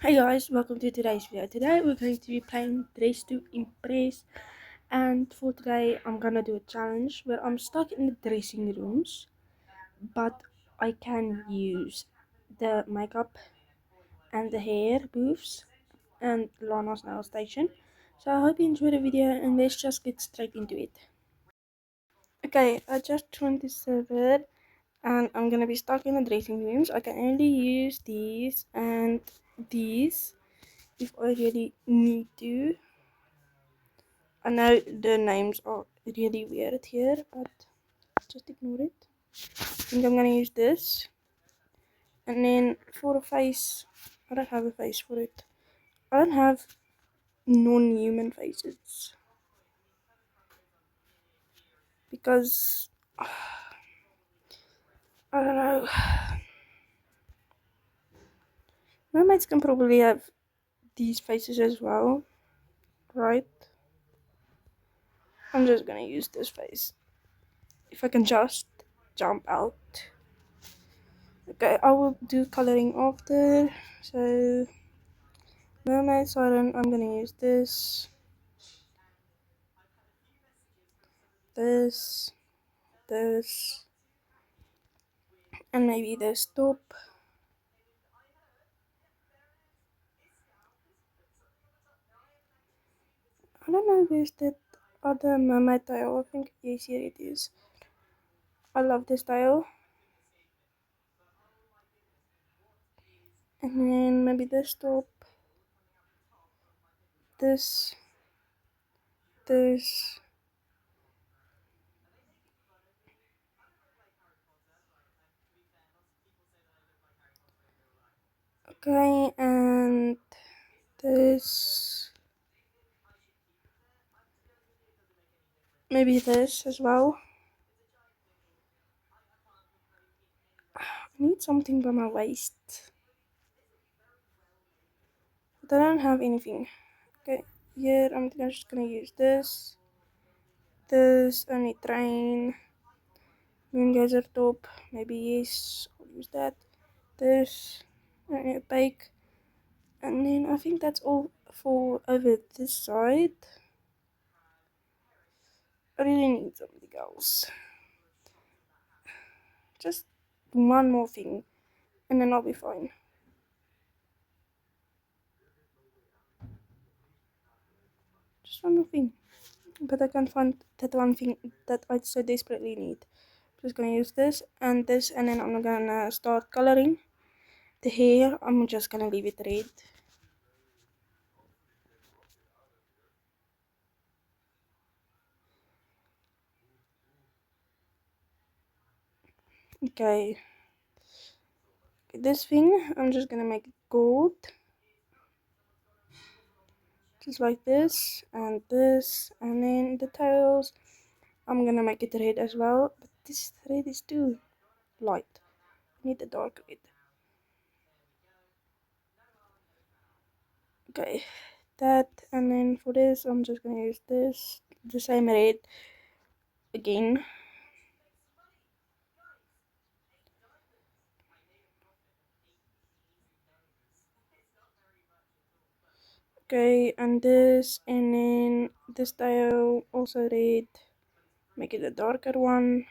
Hey guys, welcome to today's video. Today we're going to be playing Dress to Impress, and for today I'm gonna do a challenge where I'm stuck in the dressing rooms, but I can use the makeup and the hair booths and Lana's nail station. So I hope you enjoy the video and let's just get straight into it. Okay, I just joined the server and I'm gonna be stuck in the dressing rooms. I can only use these and these if I really need to. I know the names are really weird here, but just ignore it. I think I'm gonna use this. And then for a face, I don't have a face for it. I don't have non-human faces. Because, I don't know. Mermaids can probably have these faces as well, right? I'm just gonna use this face. If I can just jump out. Okay, I will do coloring after. So mermaid siren, I'm gonna use this, this, and maybe this top. I don't know where's that other mermaid tile. I think yes, here it is. I love this tile. And then maybe this top, this, this. Okay, and this. Maybe this as well. I need something by my waist. But I don't have anything. Okay, here I'm just gonna use this. This, only train. Moongazer top. Maybe yes, I'll use that. This, only bake. And then I think that's all for over this side. I really need something else. Just one more thing, and then I'll be fine. Just one more thing. But I can't find that one thing that I so desperately need. I'm just gonna use this, and then I'm gonna start coloring. The hair, I'm just gonna leave it red. Okay. This thing, I'm just gonna make it gold. Just like this, and then the tails, I'm gonna make it red as well. But this red is too light. I need the dark red. Okay, that, and then for this, I'm just gonna use this, the same red again. Okay, and then this tile also red. Make it a darker one.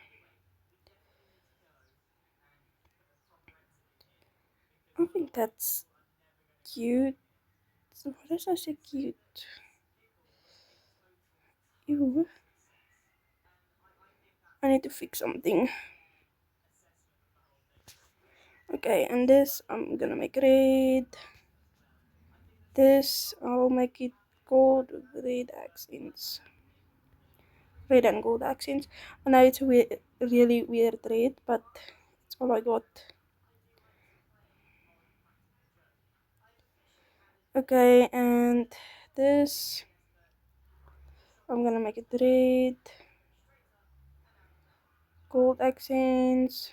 I think that's cute. So what is I say cute? Ew. I need to fix something. Okay, and this I'm gonna make red. This I'll make it gold with red accents. Red and gold accents. I know it's a really weird red, but it's all I got. Okay, and this I'm gonna make it red. Gold accents.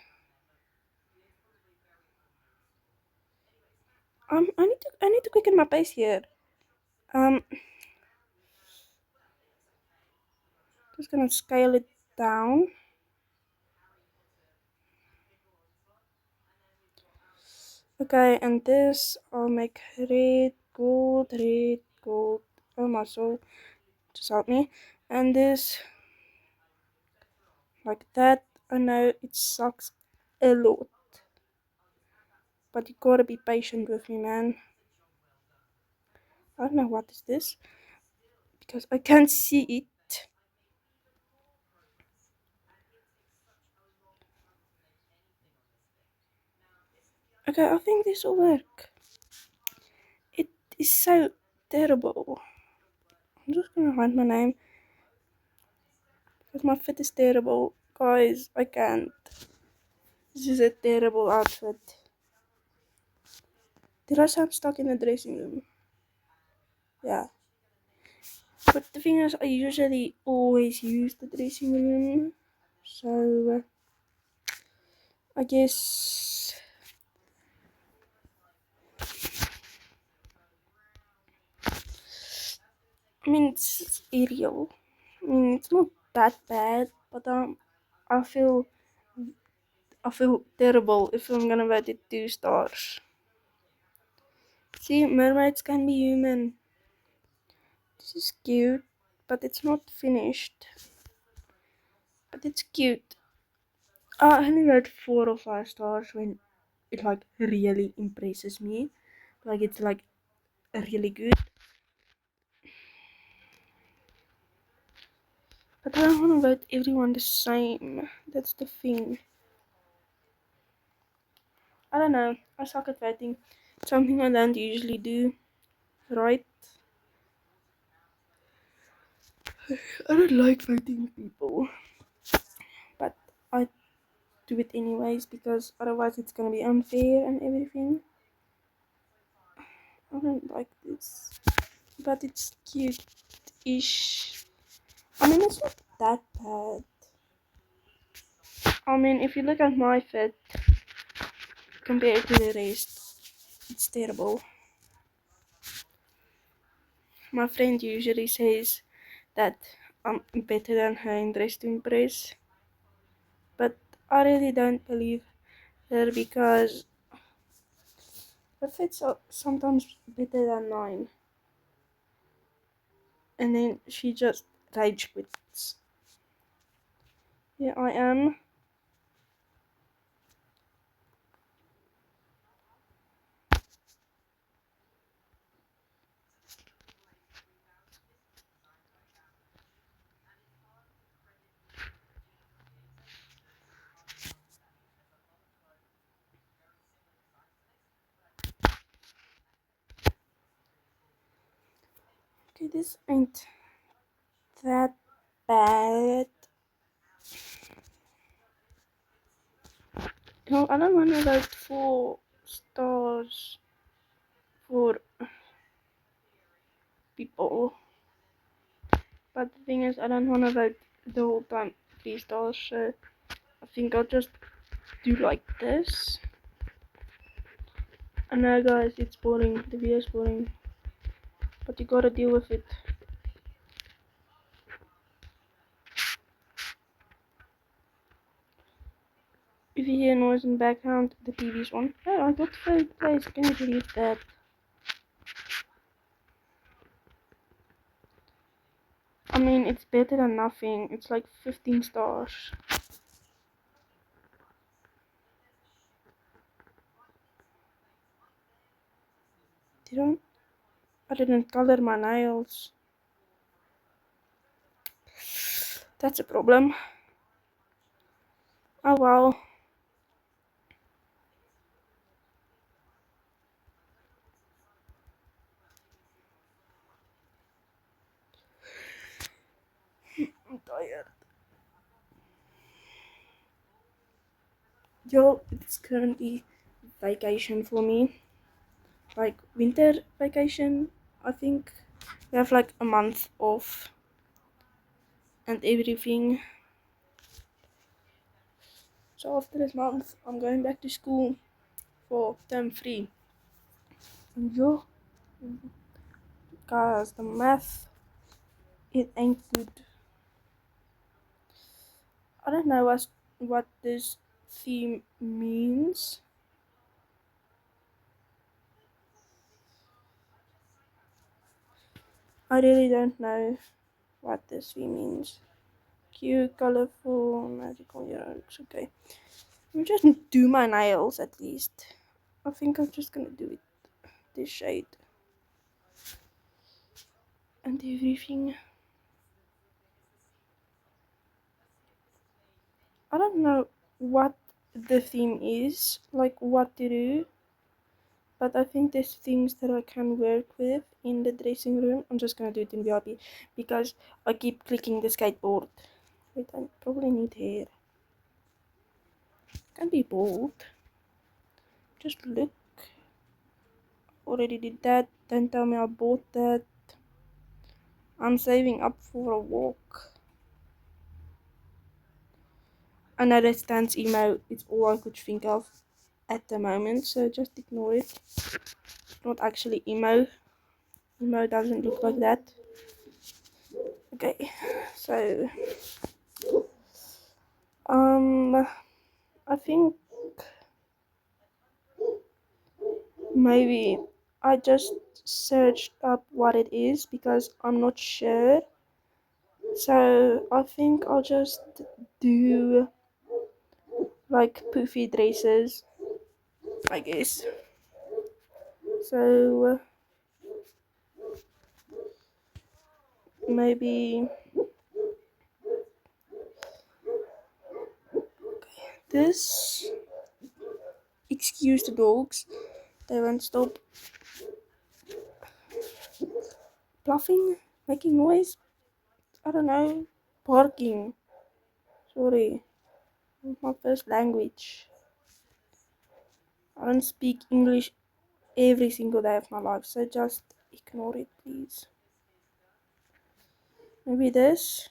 I need to quicken my pace here. Just gonna scale it down. Okay, and this I'll make red, gold. Oh my soul, just help me. And this like that. I know it sucks a lot, but you gotta be patient with me, man. I don't know what is this because I can't see it. Okay, I think this will work. It is so terrible. I'm just gonna write my name because my fit is terrible. Guys, I can't. This is a terrible outfit. Did I say I'm stuck in the dressing room? Yeah. But the thing is, I usually always use the dressing room. So, I guess. I mean, it's Ariel. I mean, it's not that bad, but I feel terrible if I'm gonna rate it 2 stars. See, mermaids can be human. This is cute, but it's not finished. But it's cute. I only rate 4 or 5 stars when it like really impresses me. Like it's like really good. But I don't want to rate everyone the same. That's the thing. I don't know. I suck at rating. Something I don't usually do. Right? I don't like fighting people. But I do it anyways because otherwise it's gonna be unfair and everything. I don't like this. But it's cute-ish. I mean, it's not that bad. I mean, if you look at my fit compared to the rest, it's terrible. My friend usually says that I'm better than her in Dress to Impress, but I really don't believe her because her fits are sometimes better than mine, and then she just rage quits. Here I am. Okay, this ain't that bad. No, I don't want to like 4 stars for people. But the thing is, I don't want to vote the whole time 3 stars, so I think I'll just do like this. I know, guys, it's boring. The video is boring, but you gotta deal with it. If you hear noise in the background, the TV's on. Oh, I got third place. Can you believe that? I mean, it's better than nothing. It's like 15 stars. Didn't I didn't color my nails. That's a problem. Oh well. I'm tired. Yo, it's currently vacation for me. Like winter vacation, I think. We have like a month off and everything. So after this month, I'm going back to school for term 3. And yo, guys, the math, it ain't good. I don't know what this theme means. I really don't know what this V means. Cute, colorful, magical, yeah, it's okay. Let me just do my nails at least. I think I'm just gonna do it this shade and everything. I don't know what the theme is, like what to do, but I think there's things that I can work with in the dressing room. I'm just gonna do it in VIP because I keep clicking the skateboard. Wait, I probably need hair. Can't be bald. Just look. Already did that. Don't tell me I bought that. I'm saving up for a walk. Another stance emo. It's all I could think of at the moment, so just ignore it. It's not actually emo. Emo doesn't look like that. Okay, so I think maybe I just searched up what it is because I'm not sure. So I think I'll just do like poofy dresses, I guess. So maybe this. Excuse the dogs, they won't stop bluffing, making noise. I don't know, barking. Sorry, it's my first language. I don't speak English every single day of my life, so just ignore it, please. Maybe this,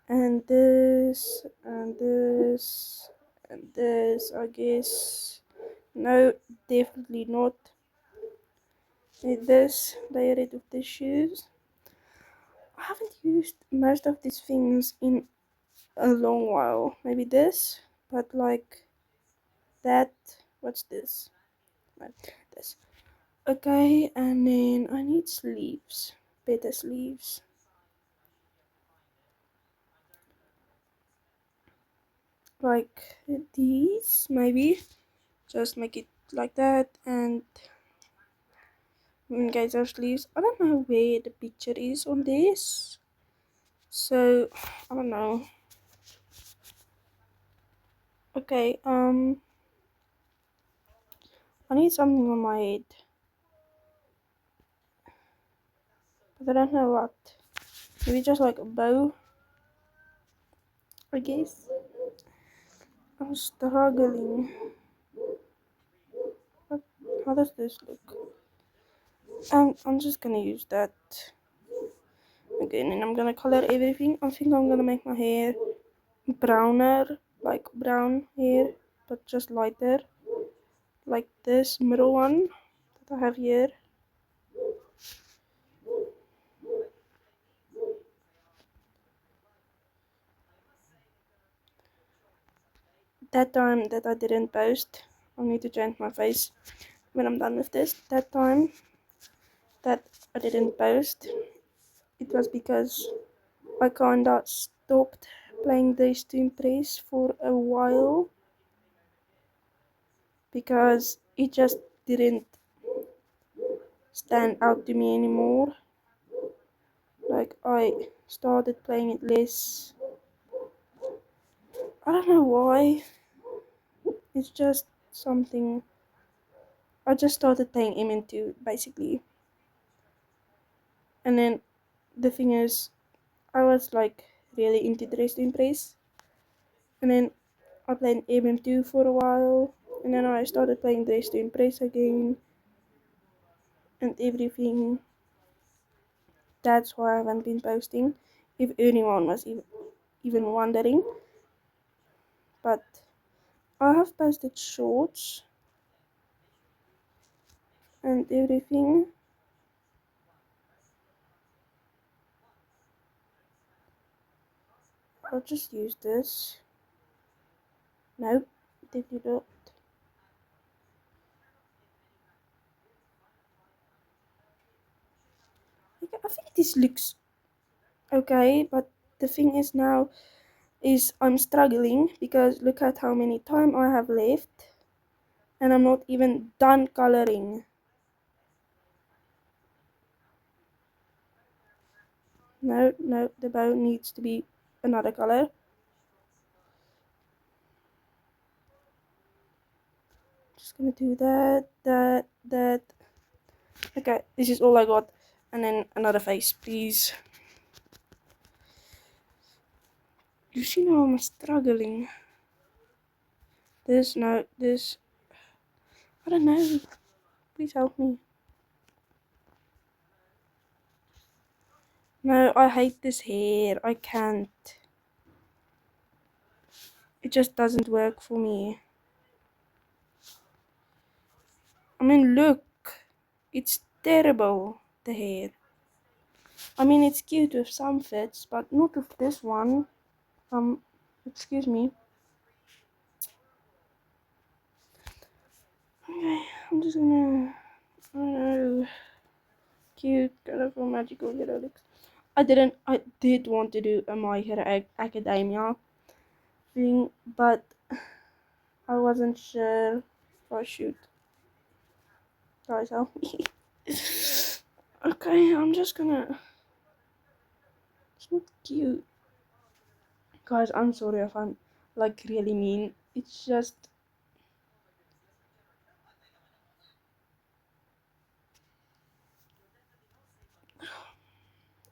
and this, and this, and this, I guess. No, definitely not. Need this, layer it with the shoes. I haven't used most of these things in a long while. Maybe this, but like that. What's this? No, this. Okay, and then I need sleeves, better sleeves. Like these, maybe. Just make it like that, and guys, our sleeves. I don't know where the picture is on this, so I don't know. Okay, I need something on my head, but I don't know what. Maybe just like a bow, I guess. I'm struggling. How does this look? I'm just gonna use that again, and I'm gonna color everything. I think I'm gonna make my hair browner, like brown hair, but just lighter, like this middle one that I have here. That time that I didn't post, I need to change my face when I'm done with this. That time that I didn't post, it was because I kinda stopped playing Days to Impress for a while because it just didn't stand out to me anymore. Like I started playing it less. I don't know why. It's just something. I just started playing MN2 basically. And then the thing is, I was like really into Dress to Impress. And then I played MM2 for a while. And then I started playing Dress to Impress again. And everything. That's why I haven't been posting. If anyone was even wondering. But I have posted shorts and everything. I'll just use this. Nope, did you not? Okay, I think this looks okay, but the thing is now is I'm struggling because look at how many time I have left and I'm not even done coloring. No, no, the bow needs to be another color. Just gonna do that. Okay, this is all I got. And then another face, please. You see how I'm struggling. This, no, this. I don't know. Please help me. No, I hate this hair. I can't. It just doesn't work for me. I mean, look. It's terrible, the hair. I mean, it's cute with some fits, but not with this one. Excuse me. Okay, I'm just gonna. I don't know. Cute, colorful, magical hydraulics. I did want to do a My Hero Academia thing, but I wasn't sure. Oh shoot. Guys, help me. Okay, I'm just gonna. It's not cute. Guys, I'm sorry if I'm like really mean. It's just.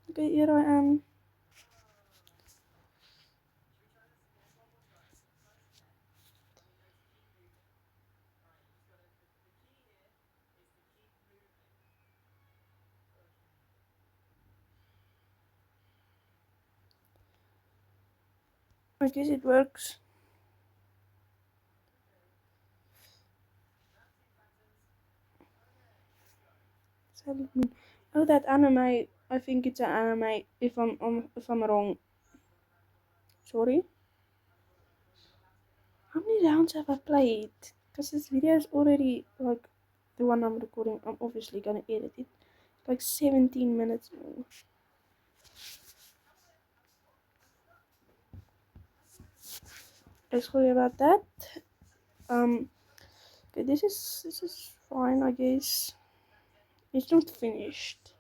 Okay, here I am. I guess it works. Oh, that anime. I think it's an anime. If I'm wrong, sorry. How many rounds have I played? Because this video is already like the one I'm recording. I'm obviously gonna edit it. Like 17 minutes more. Sorry about that. Okay, this is fine, I guess. It's not finished.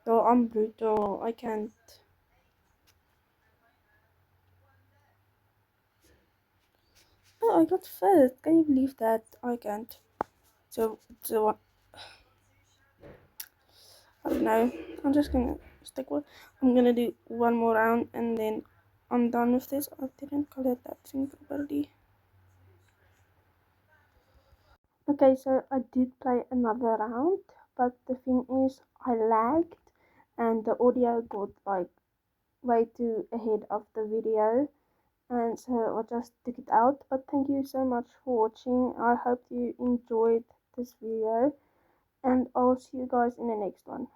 Oh, I'm brutal. I can't. Oh, I got first. Can you believe that? I can't. So I don't know. I'm just gonna stick with. I'm gonna do one more round and then I'm done with this. I didn't collect that thing properly. Okay, so I did play another round, but the thing is, I lagged and the audio got like way too ahead of the video, and so I just took it out. But thank you so much for watching. I hope you enjoyed this video, and I'll see you guys in the next one.